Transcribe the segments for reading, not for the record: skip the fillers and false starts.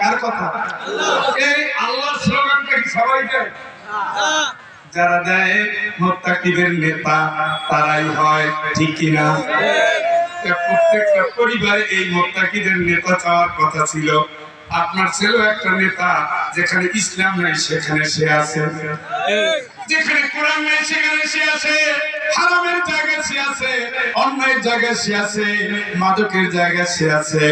কার কথা? এই আল্লাহর স্লোগানটা কি সবাই দেয়? যারা দেয় মুত্তাকিদের নেতা তারাই হয়, ঠিক কিনা? প্রত্যেকটা পরিবারে এই মুত্তাকিদের নেতা চাওয়ার কথা ছিল। আপনার ছেলে একটা নেতা, যেখানে ইসলাম নাই সেখানে সে আছে, যেখানে কোরআন নাই সেখানে সে আছে, হারামের জায়গায় সে আছে, অন্যায়ের জায়গায় সে আছে, মাদকের জায়গায় সে আছে,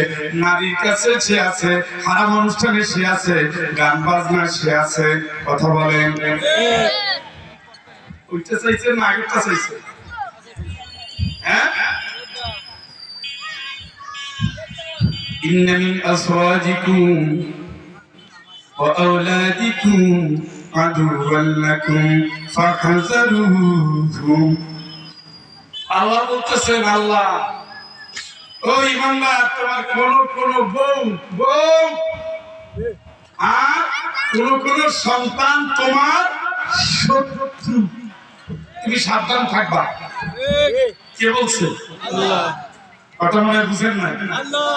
নারীর কাছে সে আছে, হারাম অনুষ্ঠানে সে আছে, গান বাজনা সে আছে। কথা বলেন, ওইটা চাইছে না আগেরটা চাইছে? হ্যাঁ, ইন্না মিন আসওয়াজিকুম ওয়া আওলাদিকুম আদুওয়ান লাকুম ফাহযারুহুম। আল্লাহ বলতেছেন, আল্লাহ ও ইমানদার, তোমার কোন বউ আর কোন সন্তান তোমার শত্রু, তুমি সাবধান থাকবা। কে বলছে? আল্লাহ। কথা মনে বুঝেন না? আল্লাহ।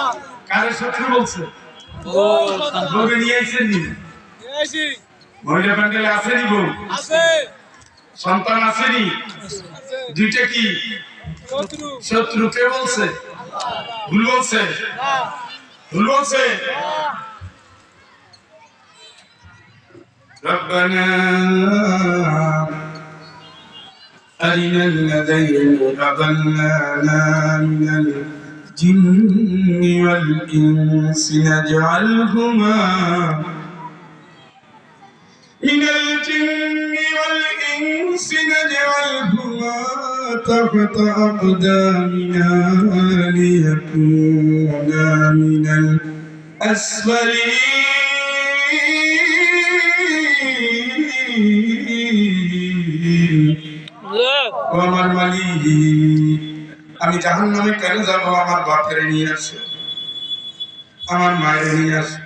কারে শত্রু বলছে? বউকে নিয়ে আইছেন নি? মহিলা প্যান্ডেলে আছে নি বউ? আছে। সন্তান আছে নি? দুইটা কি শত্রু? কে বলছে? ভুল বলছে? ভুল বলছে? রব্বানা أرنا الذين أضلانا من الجن والإنس نجعلهما تحت أقدامنا ليكونا من الأسفلين আমার মালিক, আমি জাহান্নামে কেন যাব? আমার বাপের নিয়ে আসে, আমার মায়ের নিয়ে আসে।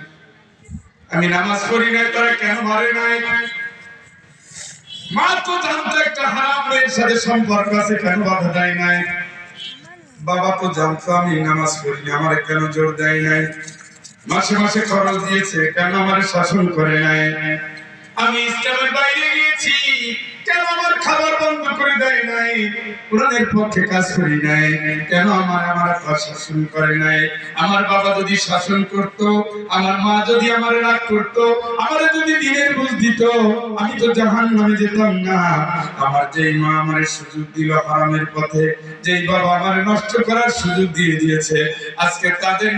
আমি নামাজ পড়ি নাই, তারা কেন মারে নাই? মা তো জানতো একটা হারাম মেয়ের সাথে সম্পর্ক আছে, কেন বাধা দেয় নাই? বাবা তো জানতো আমি নামাজ পড়ি না, আমার কেন জোর দেয় নাই? মাসে মাসে খরচ দিয়েছে, কেন আমার শাসন করে নাই? আমি ইসলামের বাইরে গিয়েছি, কেন আমার খাবার বন্ধ করে দেয় নাই? কোরআনের পক্ষে কাজ করি নাই, কেন আমার শাসন করে নাই? আমার বাবা যদি শাসন করত, আমার মা যদি আমার রাগ করত, আমার যদি দিনের বুঝ দিত, আমি তো জাহান্নামে যেতাম না। আমার যেই মা আমার সুযোগ দিল হারামের পথে, যেই বাবা আমার নষ্ট করার সুযোগ দিয়ে দিয়েছে, আজকে তাদের